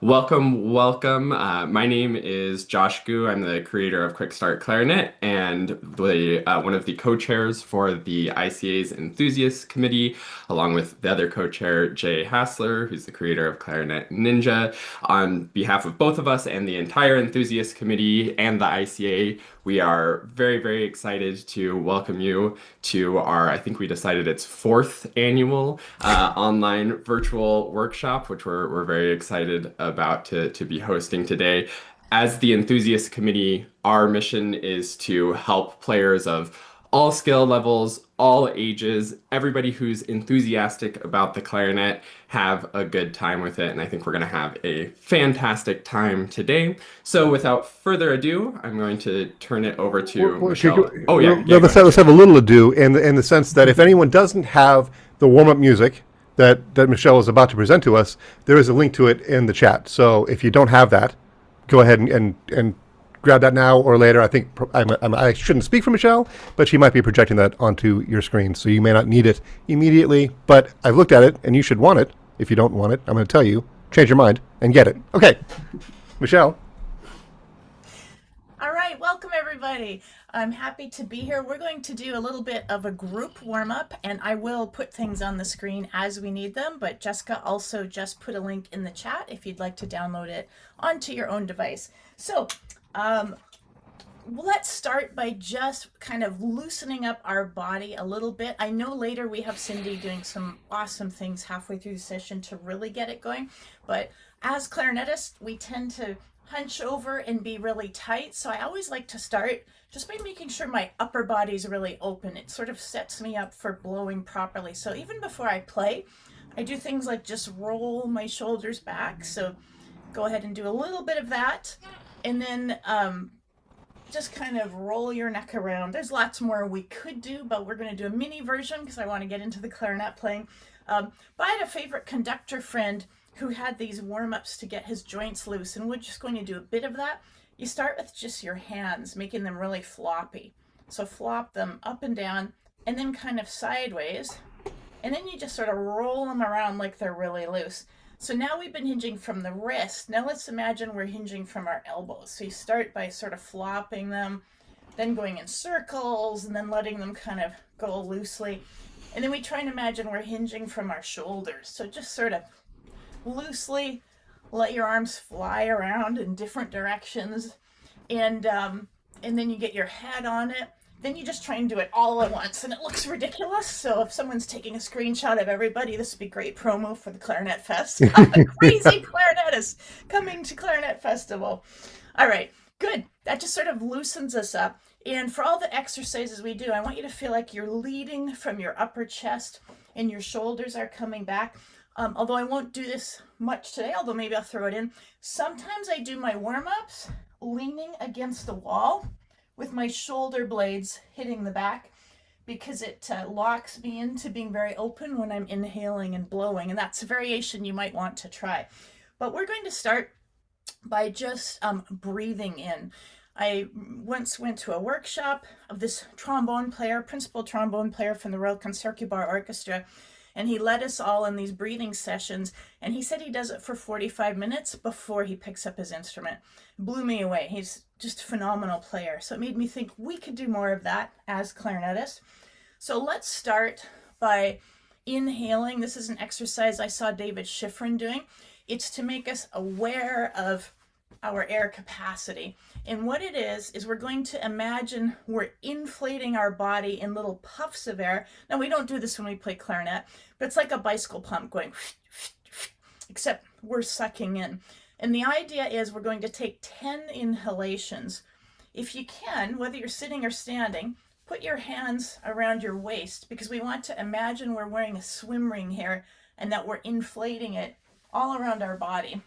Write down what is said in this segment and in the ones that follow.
Welcome, welcome. My name is Josh Gu. I'm the creator of Quick Start Clarinet and one of the co-chairs for the ICA's Enthusiast Committee, along with the other co-chair, Jay Hassler, who's the creator of Clarinet Ninja. On behalf of both of us and the entire Enthusiast Committee and the ICA, we are very, very excited to welcome you to our, I think we decided it's fourth annual online virtual workshop, which we're very excited about to be hosting today. As the Enthusiast Committee, our mission is to help players of all skill levels, all ages, everybody who's enthusiastic about the clarinet have a good time with it. And I think we're going to have a fantastic time today. So without further ado, I'm going to turn it over to Michelle. Oh, yeah, yeah, go ahead, Let's Jay. have a little ado in the sense that if anyone doesn't have the warm up music that Michelle is about to present to us, there is a link to it in the chat. So if you don't have that, go ahead and grab that now or later. I think I shouldn't speak for Michelle, but she might be projecting that onto your screen, so you may not need it immediately. But I've looked at it, and you should want it. If you don't want it, I'm going to tell you, change your mind and get it. Okay, Michelle. All right, welcome everybody. I'm happy to be here. We're going to do a little bit of a group warm up, and I will put things on the screen as we need them. But Jessica also just put a link in the chat if you'd like to download it onto your own device. So let's start by just kind of loosening up our body a little bit. I know later we have Cindy doing some awesome things halfway through the session to really get it going, but as clarinetists, we tend to hunch over and be really tight. So I always like to start just by making sure my upper body is really open. It sort of sets me up for blowing properly. So even before I play, I do things like just roll my shoulders back. So go ahead and do a little bit of that. And then just kind of roll your neck around. There's lots more we could do, but we're going to do a mini version because I want to get into the clarinet playing. But I had a favorite conductor friend who had these warm-ups to get his joints loose, and we're just going to do a bit of that. You start with just your hands, making them really floppy. So flop them up and down, and then kind of sideways, and then you just sort of roll them around like they're really loose. So now we've been hinging from the wrist. Now let's imagine we're hinging from our elbows. So you start by sort of flopping them, then going in circles, and then letting them kind of go loosely. And then we try and imagine we're hinging from our shoulders. So just sort of loosely let your arms fly around in different directions, and then you get your head on it. Then you just try and do it all at once, and it looks ridiculous. So if someone's taking a screenshot of everybody, this would be great promo for the Clarinet Fest. A crazy clarinetist coming to Clarinet Festival. All right, good. That just sort of loosens us up. And for all the exercises we do, I want you to feel like you're leading from your upper chest and your shoulders are coming back. Although I won't do this much today, although maybe I'll throw it in. Sometimes I do my warm-ups leaning against the wall with my shoulder blades hitting the back because it locks me into being very open when I'm inhaling and blowing. And that's a variation you might want to try. But we're going to start by just breathing in. I once went to a workshop of this trombone player, principal trombone player from the Royal Concertgebouw Orchestra, and he led us all in these breathing sessions, and he said he does it for 45 minutes before he picks up his instrument. It blew me away. He's just a phenomenal player. So it made me think we could do more of that as clarinetists. So let's start by inhaling. This is an exercise I saw David Schifrin doing. It's to make us aware of our air capacity. And what it is we're going to imagine we're inflating our body in little puffs of air. Now, we don't do this when we play clarinet, but it's like a bicycle pump going, except we're sucking in. And the idea is we're going to take 10 inhalations. If you can, whether you're sitting or standing, put your hands around your waist because we want to imagine we're wearing a swim ring here and that we're inflating it all around our body.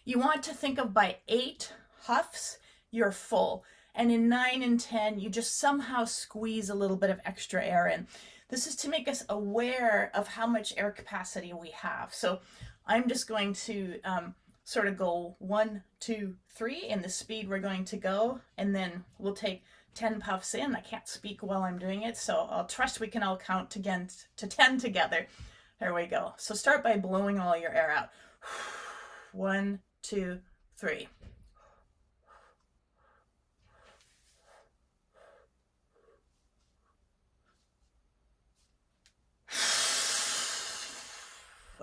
You want to think of by 8 huffs, you're full. And in 9 and 10, you just somehow squeeze a little bit of extra air in. This is to make us aware of how much air capacity we have. So I'm just going to sort of go 1, 2, 3 in the speed we're going to go. And then we'll take 10 puffs in. I can't speak while I'm doing it, so I'll trust we can all count again to 10 together. There we go. So start by blowing all your air out. 1, 2, 3.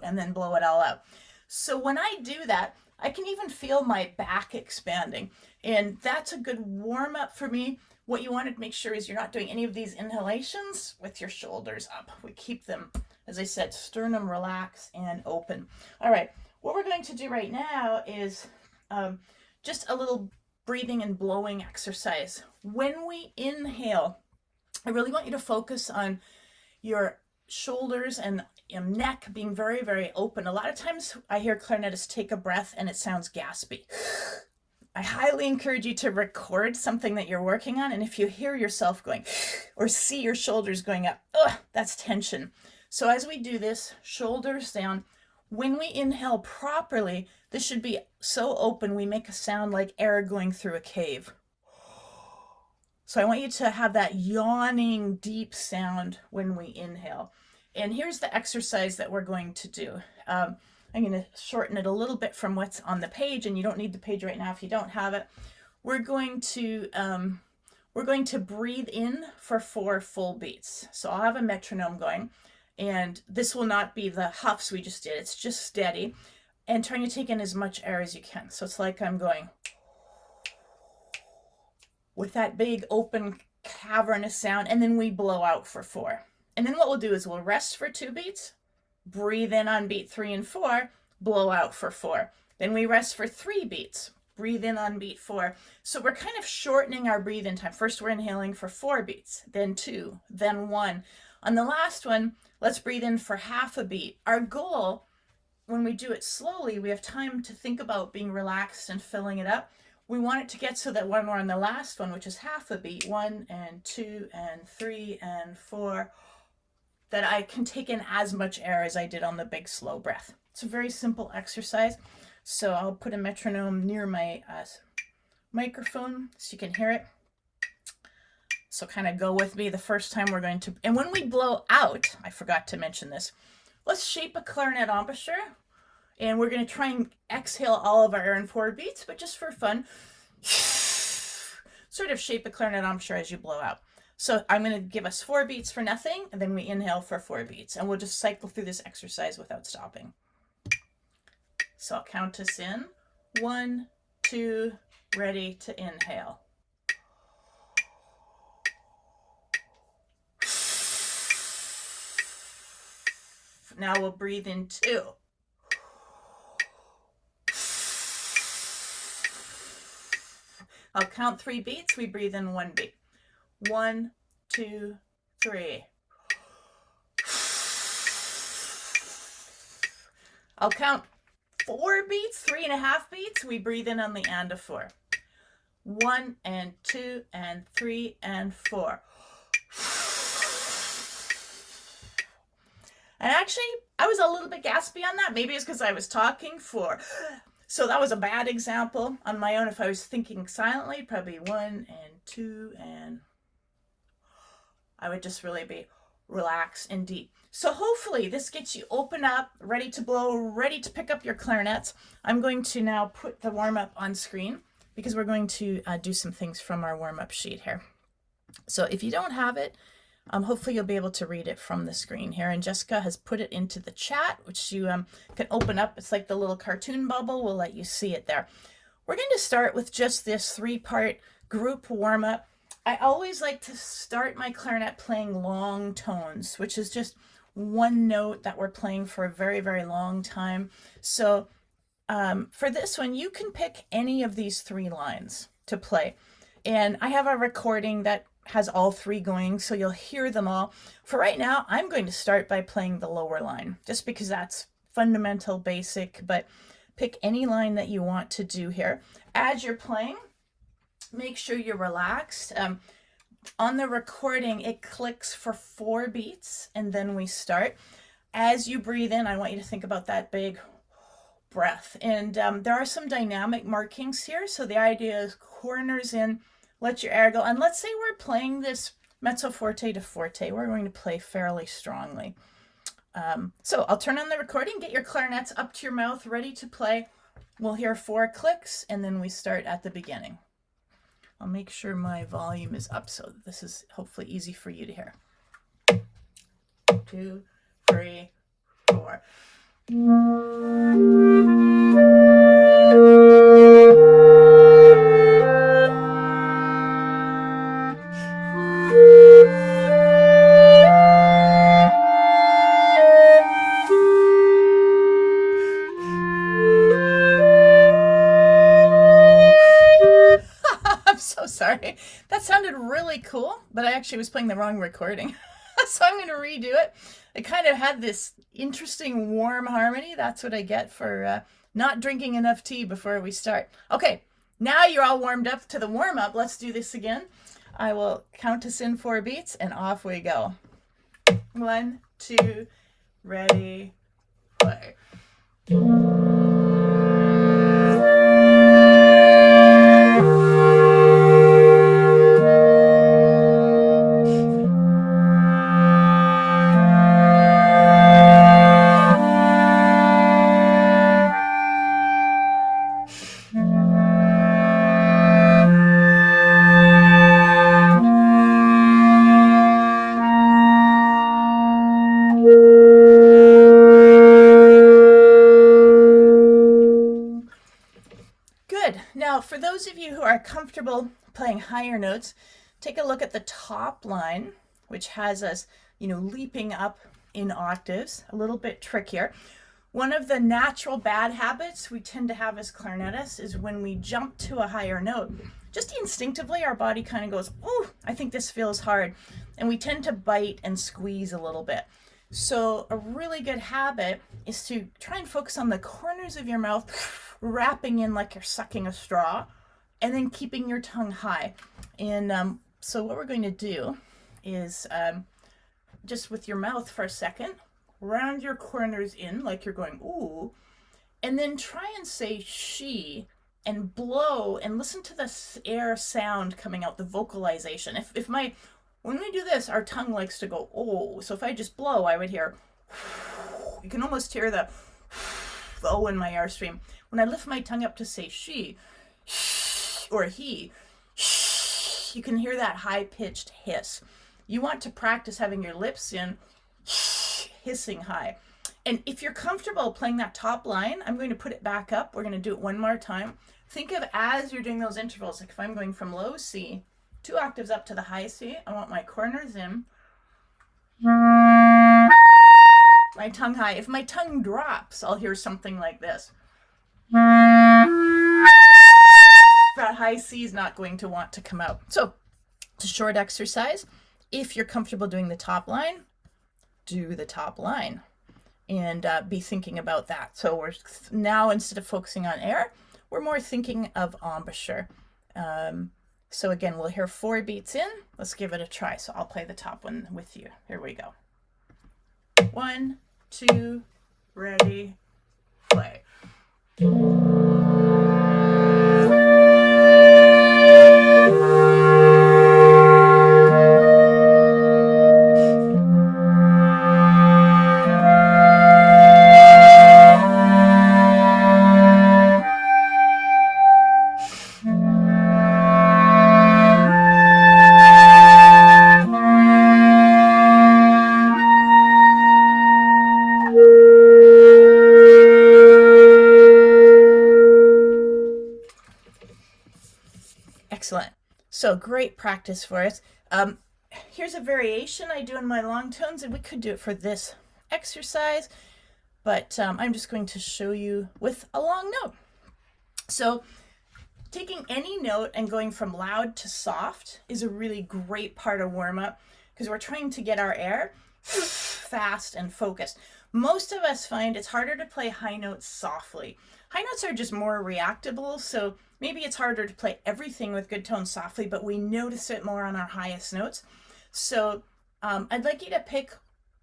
And then blow it all out. So when I do that, I can even feel my back expanding. And that's a good warm up for me. What you want to make sure is you're not doing any of these inhalations with your shoulders up. We keep them, as I said, sternum relaxed and open. All right, what we're going to do right now is just a little breathing and blowing exercise. When we inhale, I really want you to focus on your shoulders and neck being very, very open. A lot of times I hear clarinetists take a breath and it sounds gaspy. I highly encourage you to record something that you're working on, and if you hear yourself going or see your shoulders going up, that's tension. So as we do this, shoulders down, when we inhale properly, this should be so open we make a sound like air going through a cave. So I want you to have that yawning deep sound when we inhale. And here's the exercise that we're going to do. I'm going to shorten it a little bit from what's on the page, and you don't need the page right now if you don't have it. We're going to breathe in for 4 full beats. So I'll have a metronome going, and this will not be the huffs we just did. It's just steady, and trying to take in as much air as you can. So it's like I'm going with that big open cavernous sound, and then we blow out for 4. And then what we'll do is we'll rest for 2 beats, breathe in on beat 3 and 4, blow out for 4. Then we rest for 3 beats, breathe in on beat 4. So we're kind of shortening our breathe-in time. First we're inhaling for 4 beats, then 2, then 1. On the last one, let's breathe in for half a beat. Our goal, when we do it slowly, we have time to think about being relaxed and filling it up. We want it to get so that when we're on the last one, which is half a beat, 1 and 2 and 3 and 4, that I can take in as much air as I did on the big slow breath. It's a very simple exercise. So I'll put a metronome near my microphone so you can hear it. So kind of go with me the first time we're going to, and when we blow out, I forgot to mention this, let's shape a clarinet embouchure. And we're going to try and exhale all of our air in 4 beats, but just for fun, sort of shape a clarinet embouchure as you blow out. So I'm going to give us 4 beats for nothing, and then we inhale for 4 beats. And we'll just cycle through this exercise without stopping. So I'll count us in. 1, 2, ready to inhale. Now we'll breathe in 2. I'll count 3 beats. We breathe in 1 beat. 1, 2, 3. I'll count 4 beats, 3.5 beats. We breathe in on the and of 4. 1 and 2 and 3 and 4. And actually, I was a little bit gaspy on that. Maybe it's because I was talking 4. So that was a bad example. On my own, if I was thinking silently, probably 1 and 2 and I would just really be relaxed and deep. So hopefully this gets you open up, ready to blow, ready to pick up your clarinets. I'm going to now put the warm-up on screen because we're going to do some things from our warm-up sheet here. So if you don't have it, hopefully you'll be able to read it from the screen here. And Jessica has put it into the chat, which you can open up. It's like the little cartoon bubble. We'll let you see it there. We're going to start with just this 3-part group warm-up. I always like to start my clarinet playing long tones, which is just one note that we're playing for a very, very long time. So for this one, you can pick any of these 3 lines to play. And I have a recording that has all 3 going, so you'll hear them all. For right now, I'm going to start by playing the lower line, just because that's fundamental, basic, but pick any line that you want to do here. As you're playing, make sure you're relaxed. On the recording, it clicks for 4 beats, and then we start. As you breathe in, I want you to think about that big breath. And there are some dynamic markings here. So the idea is corners in, let your air go. And let's say we're playing this mezzo forte to forte. We're going to play fairly strongly. So I'll turn on the recording, get your clarinets up to your mouth, ready to play. We'll hear 4 clicks and then we start at the beginning. I'll make sure my volume is up so this is hopefully easy for you to hear. 2, 3, 4. I'm so sorry. That sounded really cool, but I actually was playing the wrong recording. So I'm going to redo it. I kind of had this interesting warm harmony. That's what I get for not drinking enough tea before we start. Okay, now you're all warmed up to the warm-up. Let's do this again. I will count us in 4 beats and off we go. 1, 2, ready, play. Good. Now, for those of you who are comfortable playing higher notes, take a look at the top line, which has us, leaping up in octaves, a little bit trickier. One of the natural bad habits we tend to have as clarinetists is when we jump to a higher note, just instinctively our body kind of goes, "Ooh, I think this feels hard." And we tend to bite and squeeze a little bit. So a really good habit is to try and focus on the corners of your mouth, wrapping in like you're sucking a straw, and then keeping your tongue high. And so what we're going to do is just with your mouth for a second, round your corners in like you're going, ooh, and then try and say she and blow and listen to the air sound coming out, the vocalization. When we do this, our tongue likes to go, oh. So if I just blow, I would hear, you can almost hear the O in my airstream. When I lift my tongue up to say she or he, you can hear that high-pitched hiss. You want to practice having your lips in, hissing high. And if you're comfortable playing that top line, I'm going to put it back up. We're going to do it one more time. Think of as you're doing those intervals, like if I'm going from low C 2 octaves up to the high C, I want my corners in, my tongue high. If my tongue drops, I'll hear something like this. That high C is not going to want to come out. So it's a short exercise. If you're comfortable doing the top line, do the top line and be thinking about that. So we're now, instead of focusing on air, we're more thinking of embouchure. So again, we'll hear 4 beats in. Let's give it a try. So I'll play the top one with you. Here we go. 1, 2, ready, play. Excellent. So great practice for us. Here's a variation I do in my long tones, and we could do it for this exercise, but I'm just going to show you with a long note. So taking any note and going from loud to soft is a really great part of warm-up because we're trying to get our air fast and focused. Most of us find it's harder to play high notes softly. High notes are just more reactable, so maybe it's harder to play everything with good tones softly, but we notice it more on our highest notes. So I'd like you to pick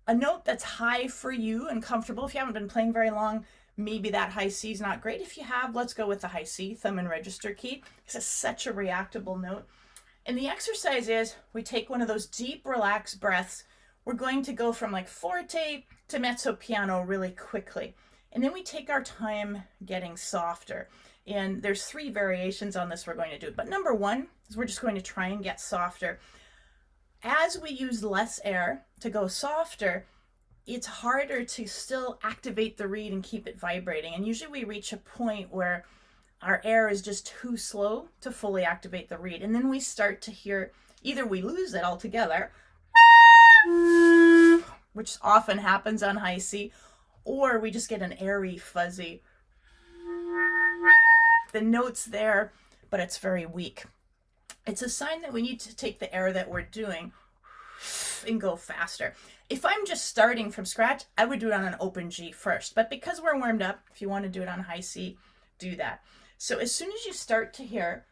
a note that's high for you and comfortable. If you haven't been playing very long, maybe that high C is not great. If you have, let's go with the high C, thumb and register key. It's such a reactable note. And the exercise is we take one of those deep, relaxed breaths. We're going to go from like forte to mezzo piano really quickly. And then we take our time getting softer. And there's 3 variations on this we're going to do. But number 1 is we're just going to try and get softer. As we use less air to go softer, it's harder to still activate the reed and keep it vibrating. And usually we reach a point where our air is just too slow to fully activate the reed. And then we start to hear, either we lose it altogether, which often happens on high C, or we just get an airy, fuzzy. The note's there, but it's very weak. It's a sign that we need to take the air that we're doing and go faster. If I'm just starting from scratch, I would do it on an open G first. But because we're warmed up, if you want to do it on high C, do that. So as soon as you start to hear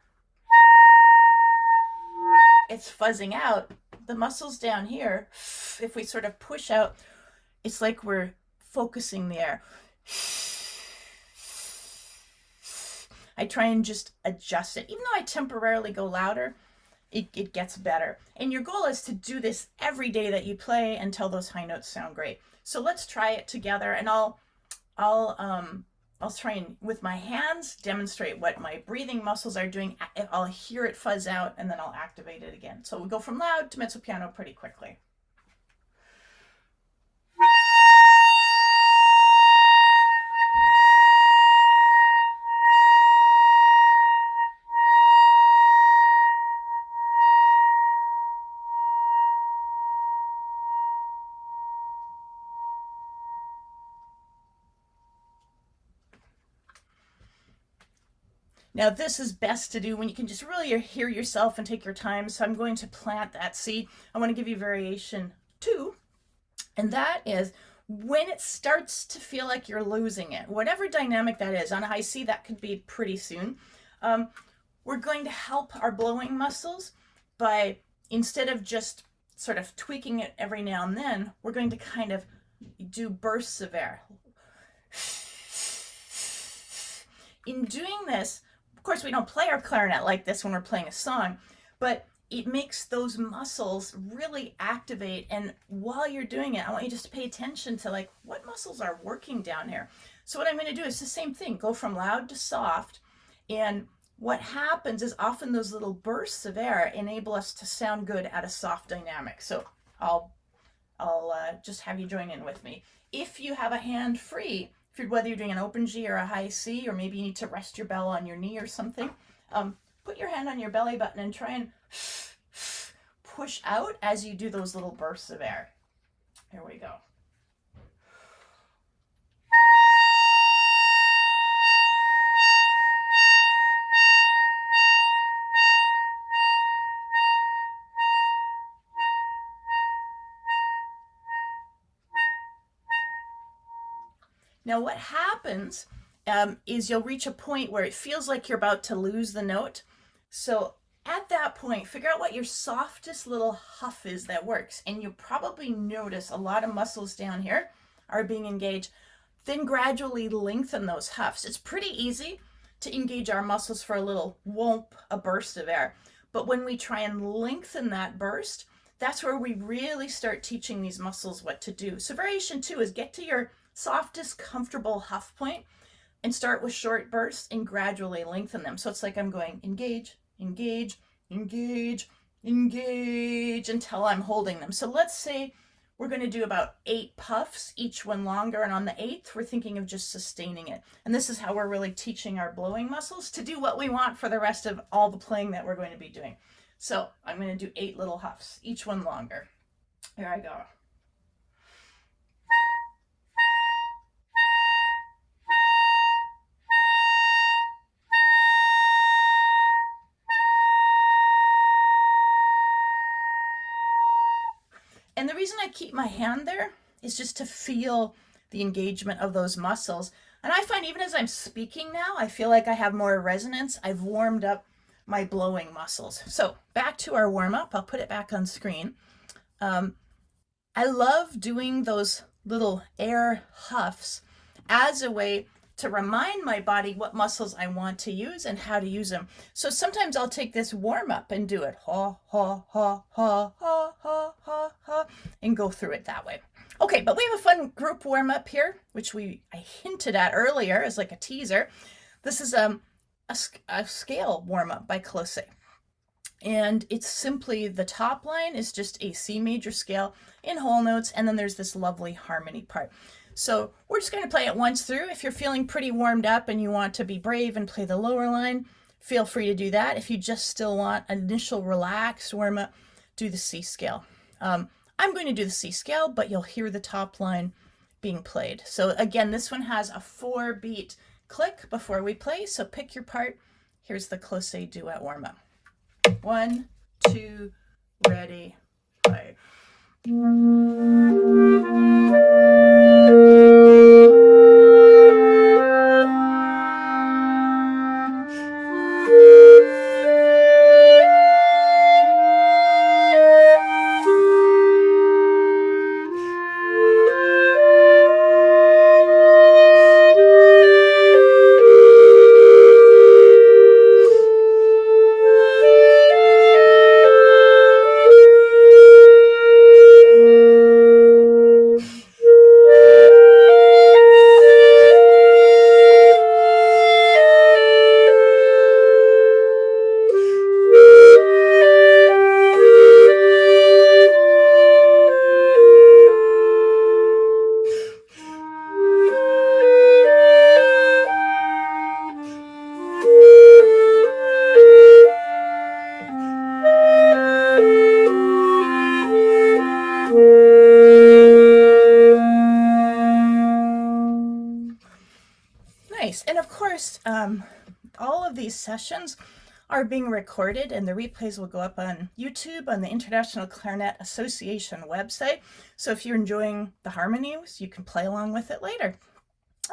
it's fuzzing out, the muscles down here, if we sort of push out, it's like we're focusing the air. I try and just adjust it. Even though I temporarily go louder, it gets better. And your goal is to do this every day that you play until those high notes sound great. So let's try it together, and I'll try and, with my hands, demonstrate what my breathing muscles are doing. I'll hear it fuzz out, and then I'll activate it again. So we'll go from loud to mezzo piano pretty quickly. Now this is best to do when you can just really hear yourself and take your time. So I'm going to plant that seed. I want to give you variation 2, and that is when it starts to feel like you're losing it, whatever dynamic that is. On high C, that could be pretty soon. We're going to help our blowing muscles by, instead of just sort of tweaking it every now and then, we're going to kind of do bursts of air. In doing this, of course, we don't play our clarinet like this when we're playing a song, but it makes those muscles really activate. And while you're doing it, I want you just to pay attention to like what muscles are working down here. So what I'm going to do is the same thing, go from loud to soft. And what happens is often those little bursts of air enable us to sound good at a soft dynamic. So I'll just have you join in with me. If you have a hand free, whether you're doing an open G or a high C, or maybe you need to rest your bell on your knee or something, put your hand on your belly button and try and push out as you do those little bursts of air. Here we go. Now what happens is you'll reach a point where it feels like you're about to lose the note. So at that point, figure out what your softest little huff is that works. And you'll probably notice a lot of muscles down here are being engaged. Then gradually lengthen those huffs. It's pretty easy to engage our muscles for a little whoomp, a burst of air. But when we try and lengthen that burst, that's where we really start teaching these muscles what to do. So variation 2 is get to your softest comfortable huff point and start with short bursts and gradually lengthen them. So it's like I'm going engage, engage, engage, engage until I'm holding them. So let's say we're going to do about 8 puffs, each one longer, and on the 8th we're thinking of just sustaining it. And this is how we're really teaching our blowing muscles to do what we want for the rest of all the playing that we're going to be doing. So I'm going to do 8 little huffs, each one longer. Here I go. And the reason I keep my hand there is just to feel the engagement of those muscles. And I find even as I'm speaking now, I feel like I have more resonance. I've warmed up my blowing muscles. So back to our warm-up. I'll put it back on screen. I love doing those little air huffs as a way to remind my body what muscles I want to use and how to use them. So sometimes I'll take this warm up and do it ha, ha, ha, ha, ha, ha, ha, ha, and go through it that way. Okay. Okay, but we have a fun group warm up here, which I hinted at earlier as like a teaser. This is a scale warm up by Close. And it's simply the top line is just a C major scale in whole notes, and then there's this lovely harmony part. So we're just going to play it once through. If you're feeling pretty warmed up and you want to be brave and play the lower line, feel free to do that. If you just still want initial relaxed warm up, do the C scale. I'm going to do the C scale, but you'll hear the top line being played. So again, this one has a 4-beat click before we play. So pick your part. Here's the Close duet warm up. 1, 2, ready, play. Nice. And of course, all of these sessions are being recorded, and the replays will go up on YouTube on the International Clarinet Association website. So if you're enjoying the harmonies, you can play along with it later.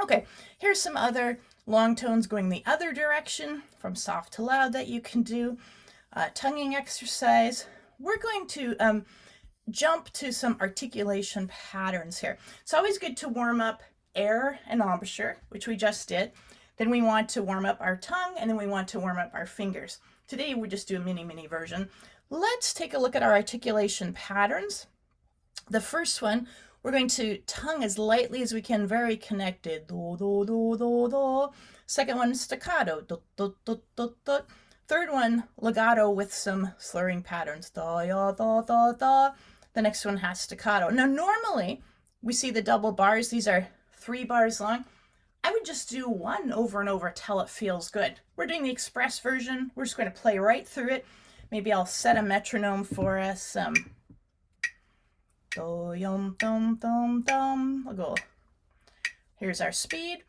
Okay, here's some other long tones going the other direction, from soft to loud, that you can do. Tonguing exercise. We're going to jump to some articulation patterns here. It's always good to warm up air and embouchure, which we just did. Then we want to warm up our tongue, and then we want to warm up our fingers. Today we just do a mini version. Let's take a look at our articulation patterns. The first one, we're going to tongue as lightly as we can, very connected. Do, do, do, do, do. Second one, staccato. Do, do, do, do, do. Third one, legato with some slurring patterns. Da, ya, da, da, da. The next one has staccato. Now, normally we see the double bars. These are 3 bars long. I would just do one over and over till it feels good. We're doing the express version. We're just going to play right through it. Maybe I'll set a metronome for us. Do, yum, dum, dum, dum. I'll go. Here's our speed.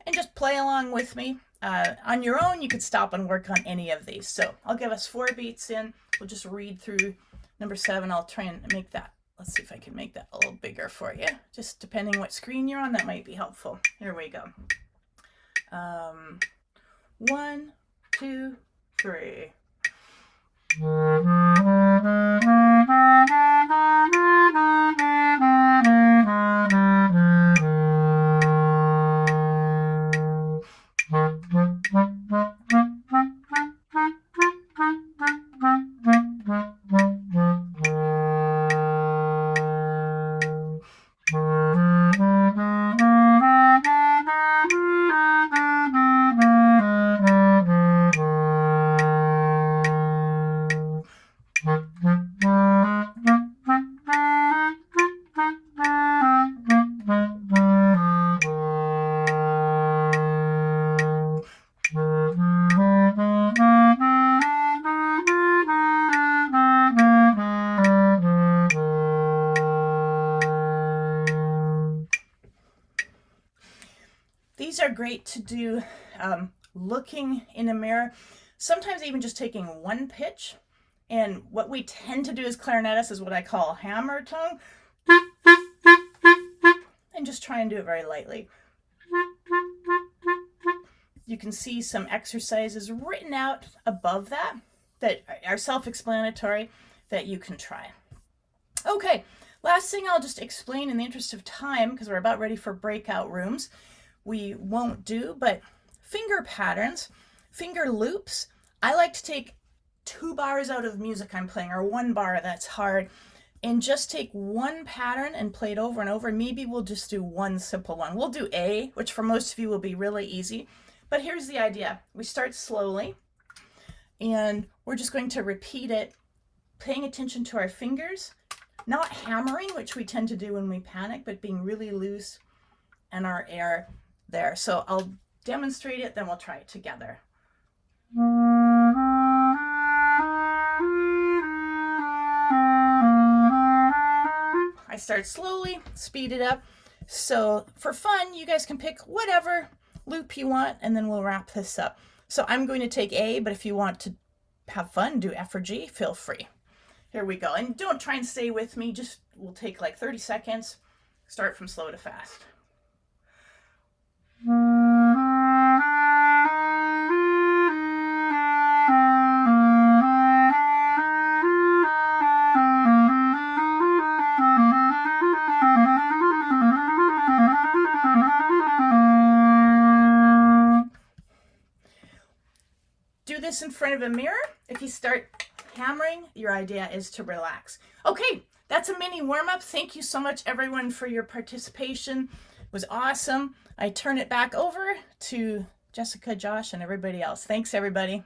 And just play along with me. On your own, you could stop and work on any of these. So I'll give us 4 beats in. We'll just read through number 7. I'll try and make that. Let's see if I can make that a little bigger for you. Just depending what screen you're on, that might be helpful. Here we go. 1, 2, 3. These are great to do looking in a mirror, sometimes even just taking one pitch. And what we tend to do as clarinetists is what I call hammer tongue. And just try and do it very lightly. You can see some exercises written out above that are self-explanatory that you can try. Okay, last thing I'll just explain in the interest of time, because we're about ready for breakout rooms. We won't do, but finger patterns, finger loops. I like to take 2 bars out of music I'm playing, or 1 bar that's hard, and just take one pattern and play it over and over. Maybe we'll just do one simple one. We'll do A, which for most of you will be really easy. But here's the idea. We start slowly, and we're just going to repeat it, paying attention to our fingers, not hammering, which we tend to do when we panic, but being really loose and our air there. So I'll demonstrate it, then we'll try it together. I start slowly, speed it up. So for fun, you guys can pick whatever loop you want, and then we'll wrap this up. So I'm going to take A, but if you want to have fun, do F or G, feel free. Here we go. And don't try and stay with me. Just, we'll take like 30 seconds. Start from slow to fast. Do this in front of a mirror. If you start hammering, your idea is to relax. Okay, that's a mini warm-up. Thank you so much, everyone, for your participation. It was awesome. I turn it back over to Jessica, Josh, and everybody else. Thanks, everybody.